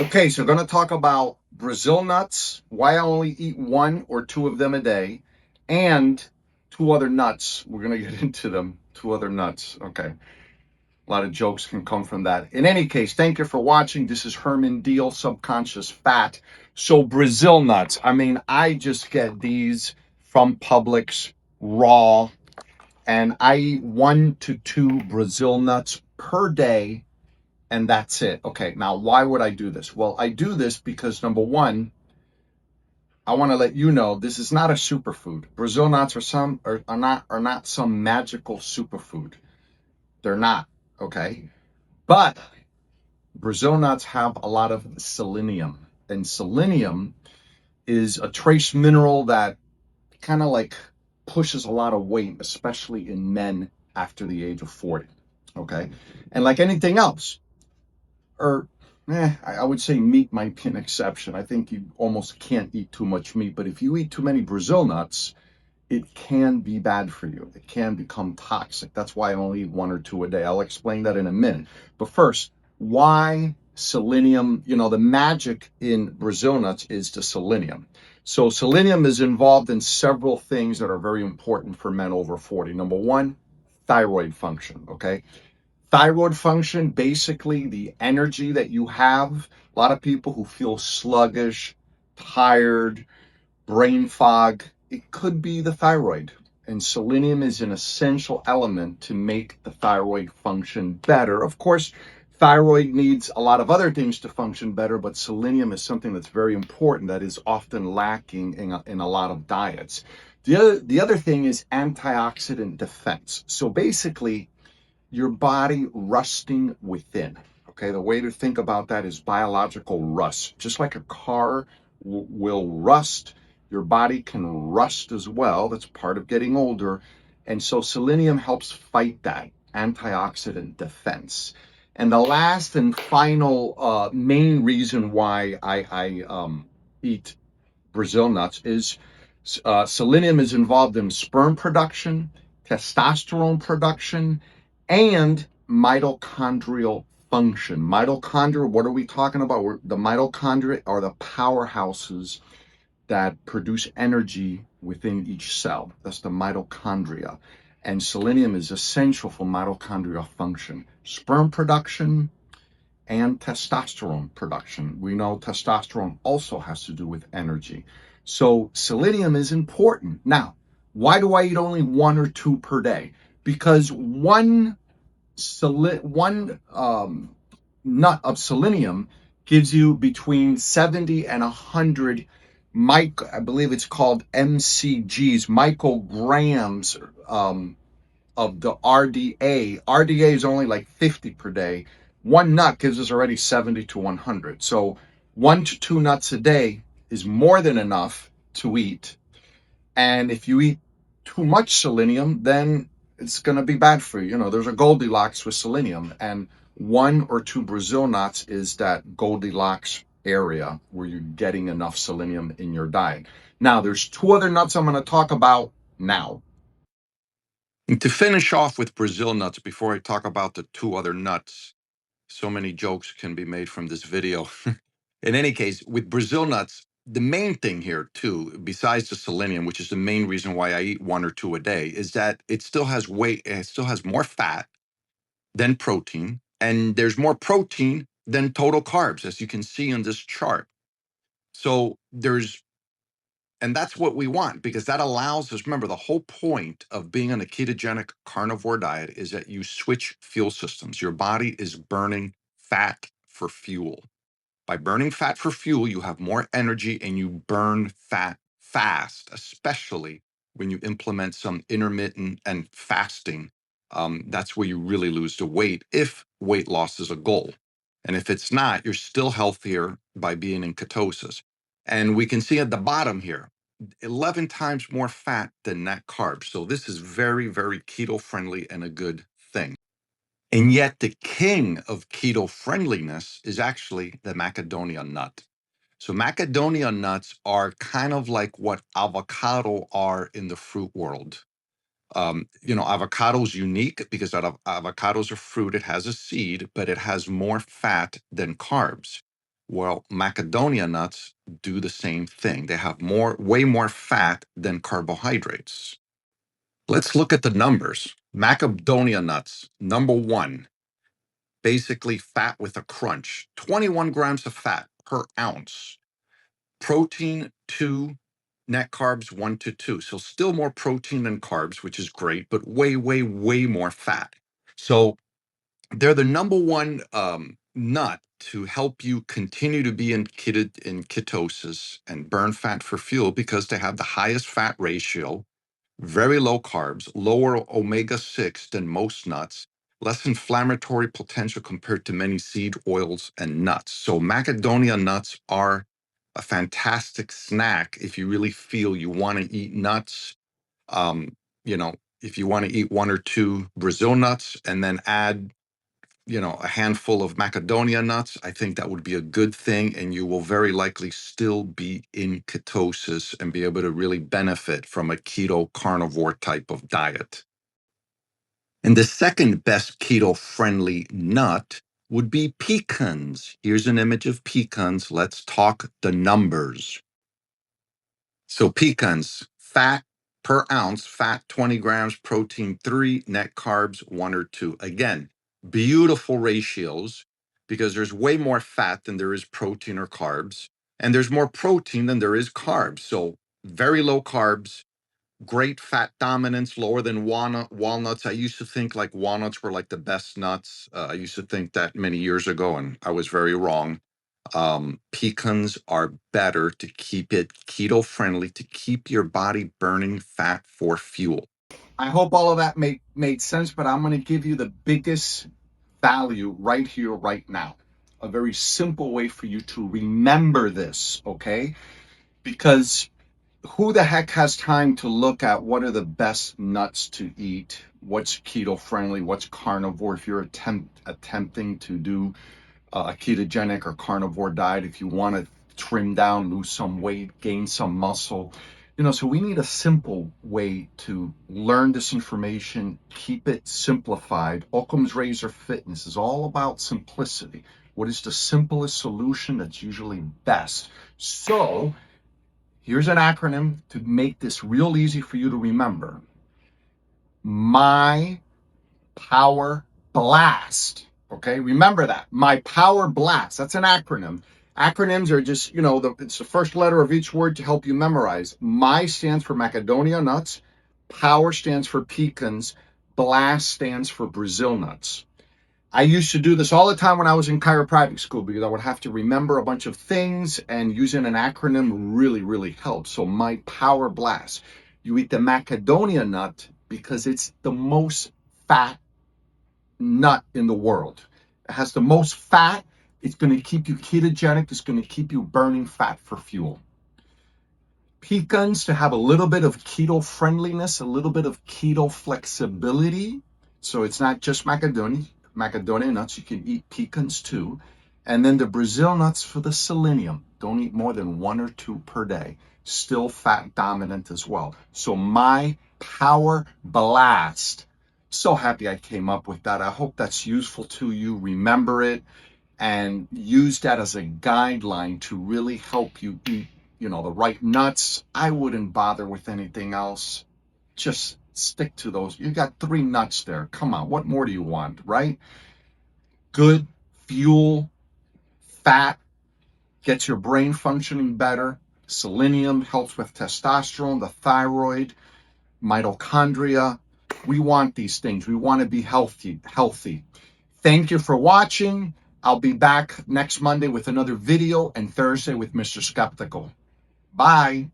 Okay, so we're going to talk about Brazil nuts, why I only eat one or two of them a day, and two other nuts. We're going to get into them. Two other nuts. Okay. A lot of jokes can come from that. In any case, thank you for watching. This is Herman Deal, Subconscious Fat. So, Brazil nuts. I mean, I just get these from Publix raw, and I eat 1 to 2 Brazil nuts per day, and that's it. Okay, now why would I do this? Well, I do this because number one, I want to let you know this is not a superfood. Brazil nuts are not some magical superfood. They're not, okay? But Brazil nuts have a lot of selenium, and selenium is a trace mineral that kind of like pushes a lot of weight, especially in men after the age of 40. Okay, and like anything else, or I would say meat might be an exception. I think you almost can't eat too much meat, but if you eat too many Brazil nuts, it can be bad for you. It can become toxic. That's why I only eat 1 or 2 a day. I'll explain that in a minute. But first, why selenium? The magic in Brazil nuts is the selenium. So selenium is involved in several things that are very important for men over 40. Number one, thyroid function, okay? Thyroid function, basically the energy that you have. A lot of people who feel sluggish, tired, brain fog, it could be the thyroid. And selenium is an essential element to make the thyroid function better. Of course, thyroid needs a lot of other things to function better, but selenium is something that's very important that is often lacking in a lot of diets. The other thing is antioxidant defense. So basically, your body rusting within. Okay, the way to think about that is biological rust. Just like a car will rust, your body can rust as well. That's part of getting older. And so selenium helps fight that antioxidant defense. And the last and final main reason why I eat Brazil nuts is selenium is involved in sperm production, testosterone production, and mitochondrial function. Mitochondria, what are we talking about? The mitochondria are the powerhouses that produce energy within each cell. That's the mitochondria. And selenium is essential for mitochondrial function, sperm production, and testosterone production. We know testosterone also has to do with energy. So selenium is important. Now, why do I eat only 1 or 2 per day? Because one nut of selenium gives you between 70 and 100 I believe it's called MCGs, micrograms of the RDA. RDA is only like 50 per day. One nut gives us already 70 to 100. So 1 to 2 nuts a day is more than enough to eat. And if you eat too much selenium, then it's going to be bad for you. There's a Goldilocks with selenium, and 1 or 2 Brazil nuts is that Goldilocks area where you're getting enough selenium in your diet. Now, there's 2 other nuts I'm going to talk about now. And to finish off with Brazil nuts, before I talk about the 2 other nuts, so many jokes can be made from this video. In any case, with Brazil nuts, the main thing here, too, besides the selenium, which is the main reason why I eat 1 or 2 a day, is that it still has weight, it still has more fat than protein, and there's more protein than total carbs, as you can see on this chart. So and that's what we want, because that allows us. Remember, the whole point of being on a ketogenic carnivore diet is that you switch fuel systems. Your body is burning fat for fuel. By burning fat for fuel, you have more energy and you burn fat fast, especially when you implement some intermittent and fasting. That's where you really lose the weight, if weight loss is a goal. And if it's not, you're still healthier by being in ketosis. And we can see at the bottom here, 11 times more fat than net carbs. So this is very, very keto friendly and a good thing. And yet the king of keto friendliness is actually the macadamia nut. So macadamia nuts are kind of like what avocado are in the fruit world. Avocado is unique because avocado is a fruit. It has a seed, but it has more fat than carbs. Well, macadamia nuts do the same thing. They have way more fat than carbohydrates. Let's look at the numbers. Macadamia nuts, number one, basically fat with a crunch, 21 grams of fat per ounce. Protein, 2, net carbs, 1 to 2. So still more protein than carbs, which is great, but way, way, way more fat. So they're the number one nut to help you continue to be in ketosis and burn fat for fuel because they have the highest fat ratio, very low carbs, lower omega-6 than most nuts, less inflammatory potential compared to many seed oils and nuts. So macadamia nuts are a fantastic snack if you really feel you want to eat nuts. Um, if you want to eat 1 or 2 Brazil nuts and then add a handful of macadamia nuts, I think that would be a good thing. And you will very likely still be in ketosis and be able to really benefit from a keto carnivore type of diet. And the second best keto friendly nut would be pecans. Here's an image of pecans. Let's talk the numbers. So pecans, fat per ounce, fat 20 grams, protein 3, net carbs 1 or 2. Again, beautiful ratios because there's way more fat than there is protein or carbs, and there's more protein than there is carbs. So very low carbs, great fat dominance, lower than walnuts. I used to think like walnuts were like the best nuts. I used to think that many years ago, and I was very wrong. Pecans are better to keep it keto friendly, to keep your body burning fat for fuel. I hope all of that made sense, but I'm going to give you the biggest value right here, right now. A very simple way for you to remember this, okay? Because who the heck has time to look at what are the best nuts to eat, what's keto friendly, what's carnivore, if you're attempting to do a ketogenic or carnivore diet, if you want to trim down, lose some weight, gain some muscle. So we need a simple way to learn this information, keep it simplified. Occam's Razor Fitness is all about simplicity. What is the simplest solution that's usually best? So here's an acronym to make this real easy for you to remember. My Power Blast. Okay, remember that. My Power Blast. That's an acronym. Acronyms are just, it's the first letter of each word to help you memorize. My stands for macadamia nuts. Power stands for pecans. Blast stands for Brazil nuts. I used to do this all the time when I was in chiropractic school because I would have to remember a bunch of things, and using an acronym really, really helps. So my Power Blast. You eat the macadamia nut because it's the most fat nut in the world. It has the most fat. It's going to keep you ketogenic. It's going to keep you burning fat for fuel. Pecans to have a little bit of keto friendliness, a little bit of keto flexibility. So it's not just macadamia nuts. You can eat pecans too. And then the Brazil nuts for the selenium. Don't eat more than 1 or 2 per day. Still fat dominant as well. So my Power Blast. So happy I came up with that. I hope that's useful to you. Remember it and use that as a guideline to really help you eat, the right nuts. I wouldn't bother with anything else. Just stick to those. You got 3 nuts there. Come on, what more do you want, right? Good fuel, fat, gets your brain functioning better. Selenium helps with testosterone, the thyroid, mitochondria. We want these things. We want to be healthy. Thank you for watching. I'll be back next Monday with another video and Thursday with Mr. Skeptical. Bye.